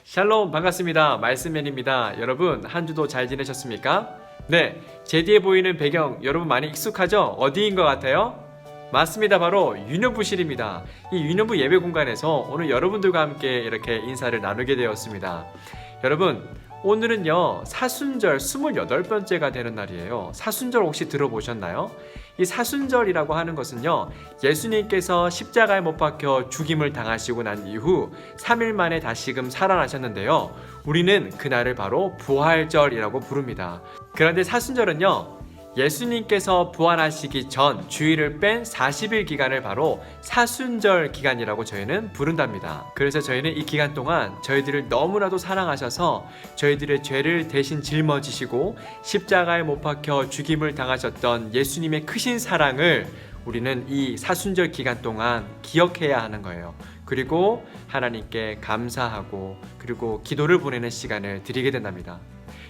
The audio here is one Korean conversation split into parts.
샬롬 반갑습니다. 말씀맨입니다. 여러분 한 주도 잘 지내셨습니까? 네, 제 뒤에 보이는 배경 여러분 많이 익숙하죠? 어디인 것 같아요? 맞습니다. 바로 유년부실입니다. 이 유년부 예배 공간에서 오늘 여러분들과 함께 이렇게 인사를 나누게 되었습니다. 여러분 오늘은요 사순절 28번째가 되는 날이에요. 사순절 혹시 들어보셨나요? 이 사순절이라고 하는 것은요 예수님께서 십자가에 못 박혀 죽임을 당하시고 난 이후 3일 만에 다시금 살아나셨는데요, 우리는 그날을 바로 부활절이라고 부릅니다. 그런데 사순절은요 예수님께서 부활하시기 전 주일을 뺀 40일 기간을 바로 사순절 기간이라고 저희는 부른답니다. 그래서 저희는 이 기간 동안 저희들을 너무나도 사랑하셔서 저희들의 죄를 대신 짊어지시고 십자가에 못 박혀 죽임을 당하셨던 예수님의 크신 사랑을 우리는 이 사순절 기간 동안 기억해야 하는 거예요. 그리고 하나님께 감사하고 그리고 기도를 보내는 시간을 드리게 된답니다.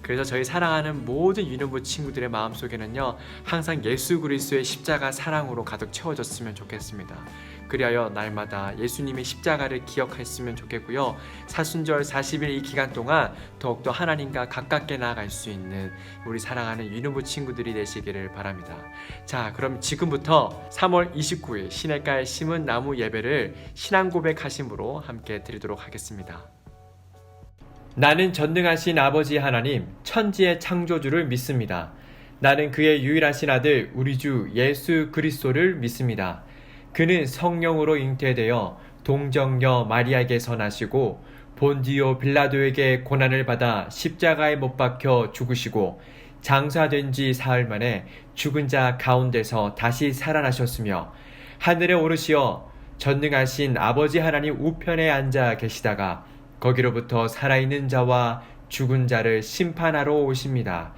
그래서 저희 사랑하는 모든 유년부 친구들의 마음속에는요 항상 예수 그리스도의 십자가 사랑으로 가득 채워졌으면 좋겠습니다. 그리하여 날마다 예수님의 십자가를 기억했으면 좋겠고요, 사순절 40일 이 기간 동안 더욱더 하나님과 가깝게 나아갈 수 있는 우리 사랑하는 유년부 친구들이 되시기를 바랍니다. 자, 그럼 지금부터 3월 29일 시냇가에 심은 나무 예배를 신앙 고백하심으로 함께 드리도록 하겠습니다. 나는 전능하신 아버지 하나님, 천지의 창조주를 믿습니다. 나는 그의 유일하신 아들 우리 주 예수 그리스도를 믿습니다. 그는 성령으로 잉태되어 동정녀 마리아에게서 나시고 본디오 빌라도에게 고난을 받아 십자가에 못 박혀 죽으시고 장사된 지 사흘 만에 죽은 자 가운데서 다시 살아나셨으며 하늘에 오르시어 전능하신 아버지 하나님 우편에 앉아 계시다가 거기로부터 살아있는 자와 죽은 자를 심판하러 오십니다.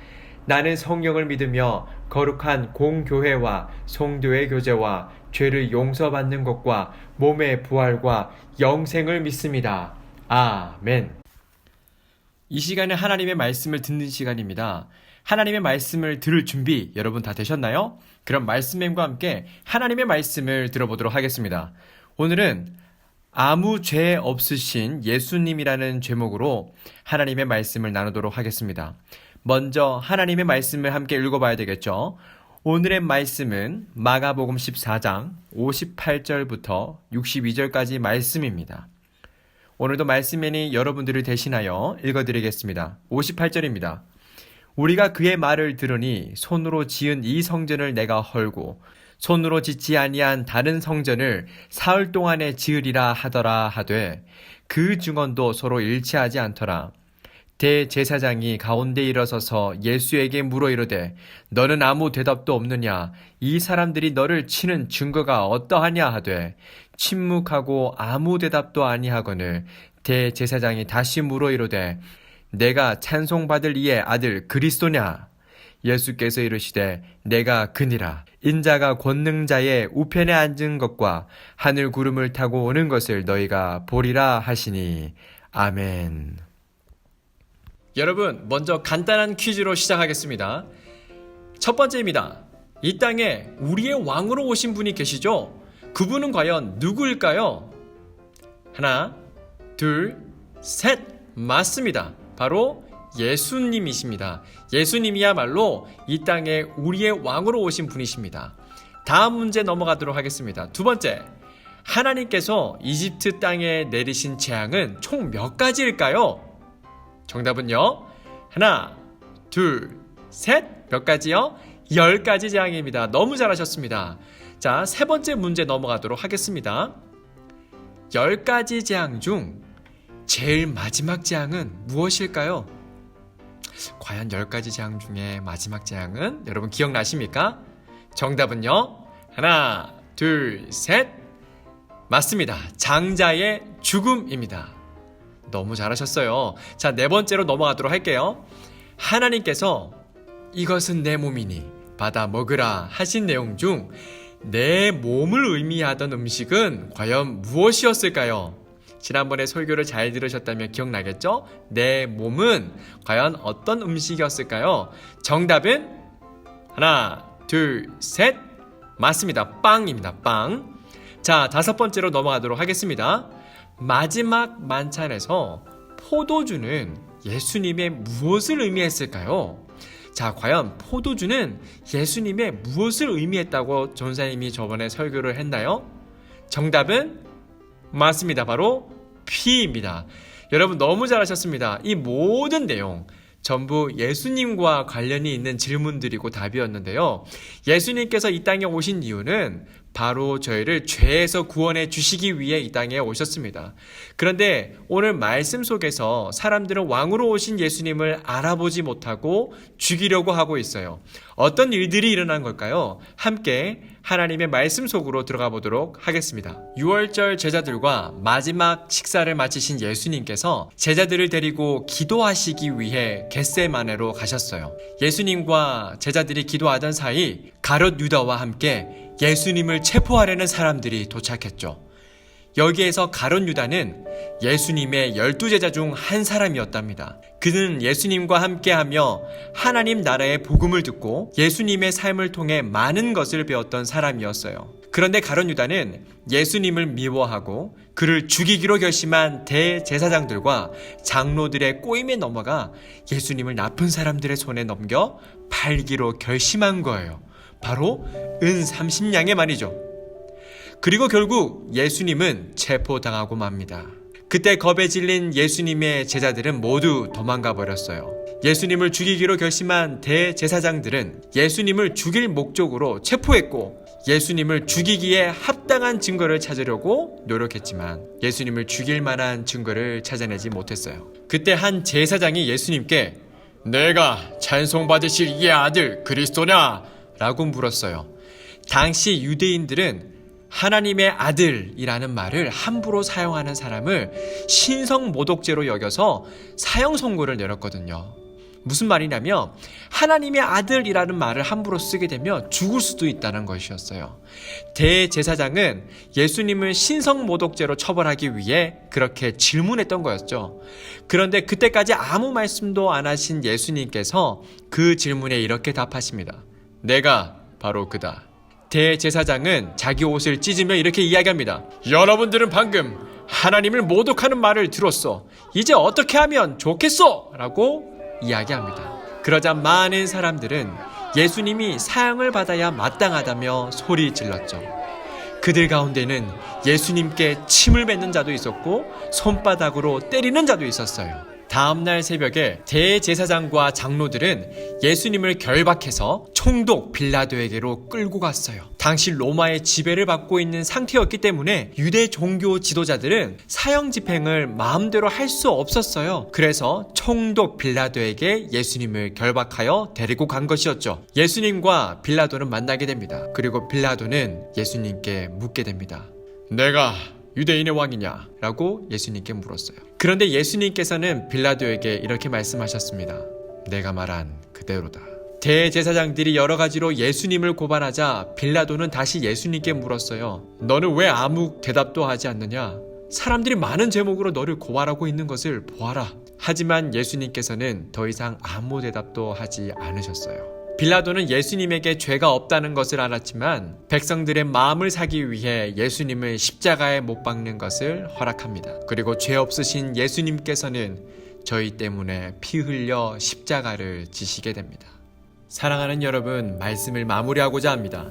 나는 성령을 믿으며 거룩한 공교회와 성도의 교제와 죄를 용서받는 것과 몸의 부활과 영생을 믿습니다. 아멘. 이 시간은 하나님의 말씀을 듣는 시간입니다. 하나님의 말씀을 들을 준비 여러분 다 되셨나요? 그럼 말씀과 함께 하나님의 말씀을 들어보도록 하겠습니다. 오늘은 아무 죄 없으신 예수님이라는 제목으로 하나님의 말씀을 나누도록 하겠습니다. 먼저 하나님의 말씀을 함께 읽어봐야 되겠죠. 오늘의 말씀은 마가복음 14장 58절부터 62절까지 말씀입니다. 오늘도 말씀맨이 여러분들을 대신하여 읽어드리겠습니다. 58절입니다. 우리가 그의 말을 들으니 손으로 지은 이 성전을 내가 헐고 손으로 짓지 아니한 다른 성전을 사흘 동안에 지으리라 하더라 하되 그 증언도 서로 일치하지 않더라. 대제사장이 가운데 일어서서 예수에게 물어 이르되 너는 아무 대답도 없느냐? 이 사람들이 너를 치는 증거가 어떠하냐 하되 침묵하고 아무 대답도 아니하거늘 대제사장이 다시 물어 이르되 내가 찬송받을 이의 아들 그리스도냐? 예수께서 이르시되 내가 그니라. 인자가 권능자의 우편에 앉은 것과 하늘 구름을 타고 오는 것을 너희가 보리라 하시니. 아멘. 여러분, 먼저 간단한 퀴즈로 시작하겠습니다. 첫 번째입니다. 이 땅에 우리의 왕으로 오신 분이 계시죠? 그분은 과연 누구일까요? 하나, 둘, 셋. 맞습니다. 바로 예수님이십니다. 예수님이야말로 이 땅에 우리의 왕으로 오신 분이십니다. 다음 문제 넘어가도록 하겠습니다. 두 번째, 하나님께서 이집트 땅에 내리신 재앙은 총 몇 가지일까요? 정답은요, 하나, 둘, 셋. 몇 가지요? 10가지 재앙입니다. 너무 잘하셨습니다. 자, 세 번째 문제 넘어가도록 하겠습니다. 10가지 재앙 중 제일 마지막 재앙은 무엇일까요? 과연 10가지 재앙 중에 마지막 재앙은 여러분 기억나십니까? 정답은요, 하나, 둘, 셋. 맞습니다. 장자의 죽음입니다. 너무 잘하셨어요. 자, 네 번째로 넘어가도록 할게요. 하나님께서 이것은 내 몸이니 받아 먹으라 하신 내용 중 내 몸을 의미하던 음식은 과연 무엇이었을까요? 지난번에 설교를 잘 들으셨다면 기억나겠죠? 내 몸은 과연 어떤 음식이었을까요? 정답은 하나, 둘, 셋. 맞습니다. 빵입니다. 빵. 자, 다섯 번째로 넘어가도록 하겠습니다. 마지막 만찬에서 포도주는 예수님의 무엇을 의미했을까요? 자, 과연 포도주는 예수님의 무엇을 의미했다고 전사님이 저번에 설교를 했나요? 정답은 맞습니다. 바로 피입니다. 여러분 너무 잘하셨습니다. 이 모든 내용 전부 예수님과 관련이 있는 질문들이고 답이었는데요. 예수님께서 이 땅에 오신 이유는 바로 저희를 죄에서 구원해 주시기 위해 이 땅에 오셨습니다. 그런데 오늘 말씀 속에서 사람들은 왕으로 오신 예수님을 알아보지 못하고 죽이려고 하고 있어요. 어떤 일들이 일어난 걸까요? 함께 하나님의 말씀 속으로 들어가 보도록 하겠습니다. 6월절 제자들과 마지막 식사를 마치신 예수님께서 제자들을 데리고 기도하시기 위해 겟세마네로 가셨어요. 예수님과 제자들이 기도하던 사이 가룟 유다와 함께 예수님을 체포하려는 사람들이 도착했죠. 여기에서 가룟 유다는 예수님의 12제자 중 한 사람이었답니다. 그는 예수님과 함께하며 하나님 나라의 복음을 듣고 예수님의 삶을 통해 많은 것을 배웠던 사람이었어요. 그런데 가룟 유다는 예수님을 미워하고 그를 죽이기로 결심한 대제사장들과 장로들의 꼬임에 넘어가 예수님을 나쁜 사람들의 손에 넘겨 팔기로 결심한 거예요. 바로 은 30냥에 말이죠. 그리고 결국 예수님은 체포당하고 맙니다. 그때 겁에 질린 예수님의 제자들은 모두 도망가 버렸어요. 예수님을 죽이기로 결심한 대제사장들은 예수님을 죽일 목적으로 체포했고 예수님을 죽이기에 합당한 증거를 찾으려고 노력했지만 예수님을 죽일 만한 증거를 찾아내지 못했어요. 그때 한 제사장이 예수님께 내가 찬송받으실 이 아들 그리스도냐? 라고 물었어요. 당시 유대인들은 하나님의 아들이라는 말을 함부로 사용하는 사람을 신성모독죄로 여겨서 사형 선고를 내렸거든요. 무슨 말이냐면 하나님의 아들이라는 말을 함부로 쓰게 되면 죽을 수도 있다는 것이었어요. 대제사장은 예수님을 신성모독죄로 처벌하기 위해 그렇게 질문했던 거였죠. 그런데 그때까지 아무 말씀도 안 하신 예수님께서 그 질문에 이렇게 답하십니다. 내가 바로 그다. 대제사장은 자기 옷을 찢으며 이렇게 이야기합니다. 여러분들은 방금 하나님을 모독하는 말을 들었어. 이제 어떻게 하면 좋겠어? 라고 이야기합니다. 그러자 많은 사람들은 예수님이 사형을 받아야 마땅하다며 소리 질렀죠. 그들 가운데는 예수님께 침을 뱉는 자도 있었고 손바닥으로 때리는 자도 있었어요. 다음날 새벽에 대제사장과 장로들은 예수님을 결박해서 총독 빌라도에게로 끌고 갔어요. 당시 로마의 지배를 받고 있는 상태였기 때문에 유대 종교 지도자들은 사형 집행을 마음대로 할 수 없었어요. 그래서 총독 빌라도에게 예수님을 결박하여 데리고 간 것이었죠. 예수님과 빌라도는 만나게 됩니다. 그리고 빌라도는 예수님께 묻게 됩니다. 내가 유대인의 왕이냐? 라고 예수님께 물었어요. 그런데 예수님께서는 빌라도에게 이렇게 말씀하셨습니다. 내가 말한 그대로다. 대제사장들이 여러 가지로 예수님을 고발하자 빌라도는 다시 예수님께 물었어요. 너는 왜 아무 대답도 하지 않느냐? 사람들이 많은 제목으로 너를 고발하고 있는 것을 보아라. 하지만 예수님께서는 더 이상 아무 대답도 하지 않으셨어요. 빌라도는 예수님에게 죄가 없다는 것을 알았지만 백성들의 마음을 사기 위해 예수님을 십자가에 못 박는 것을 허락합니다. 그리고 죄 없으신 예수님께서는 저희 때문에 피 흘려 십자가를 지시게 됩니다. 사랑하는 여러분, 말씀을 마무리하고자 합니다.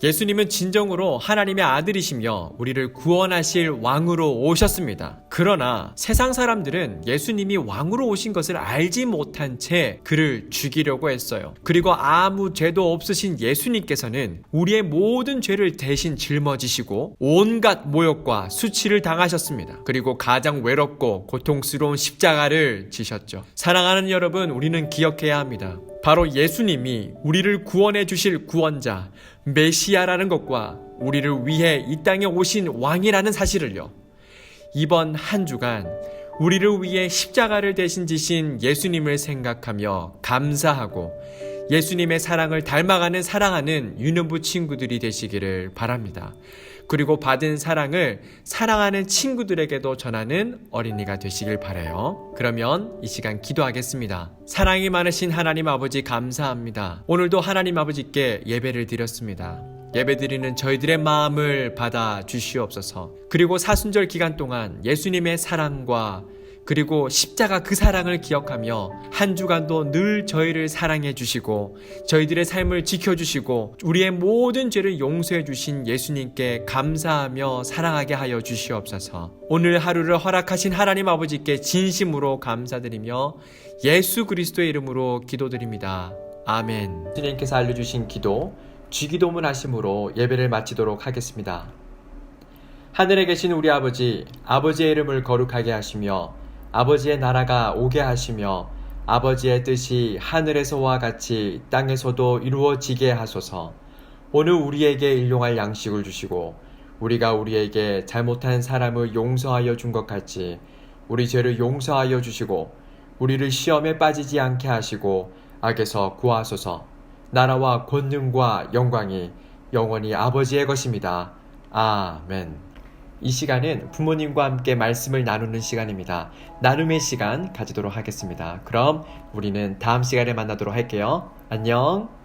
예수님은 진정으로 하나님의 아들이시며 우리를 구원하실 왕으로 오셨습니다. 그러나 세상 사람들은 예수님이 왕으로 오신 것을 알지 못한 채 그를 죽이려고 했어요. 그리고 아무 죄도 없으신 예수님께서는 우리의 모든 죄를 대신 짊어지시고 온갖 모욕과 수치를 당하셨습니다. 그리고 가장 외롭고 고통스러운 십자가를 지셨죠. 사랑하는 여러분, 우리는 기억해야 합니다. 바로 예수님이 우리를 구원해 주실 구원자 메시아라는 것과 우리를 위해 이 땅에 오신 왕이라는 사실을요. 이번 한 주간 우리를 위해 십자가를 대신 지신 예수님을 생각하며 감사하고 예수님의 사랑을 닮아가는 사랑하는 유년부 친구들이 되시기를 바랍니다. 그리고 받은 사랑을 사랑하는 친구들에게도 전하는 어린이가 되시길 바라요. 그러면 이 시간 기도하겠습니다. 사랑이 많으신 하나님 아버지 감사합니다. 오늘도 하나님 아버지께 예배를 드렸습니다. 예배드리는 저희들의 마음을 받아 주시옵소서. 그리고 사순절 기간 동안 예수님의 사랑과 그리고 십자가 그 사랑을 기억하며 한 주간도 늘 저희를 사랑해 주시고 저희들의 삶을 지켜주시고 우리의 모든 죄를 용서해 주신 예수님께 감사하며 사랑하게 하여 주시옵소서. 오늘 하루를 허락하신 하나님 아버지께 진심으로 감사드리며 예수 그리스도의 이름으로 기도드립니다. 아멘. 예수님께서 알려주신 기도, 주기도문 하심으로 예배를 마치도록 하겠습니다. 하늘에 계신 우리 아버지, 아버지의 이름을 거룩하게 하시며 아버지의 나라가 오게 하시며 아버지의 뜻이 하늘에서와 같이 땅에서도 이루어지게 하소서. 오늘 우리에게 일용할 양식을 주시고 우리가 우리에게 잘못한 사람을 용서하여 준 것 같이 우리 죄를 용서하여 주시고 우리를 시험에 빠지지 않게 하시고 악에서 구하소서. 나라와 권능과 영광이 영원히 아버지의 것입니다. 아멘. 이 시간은 부모님과 함께 말씀을 나누는 시간입니다. 나눔의 시간 가지도록 하겠습니다. 그럼 우리는 다음 시간에 만나도록 할게요. 안녕.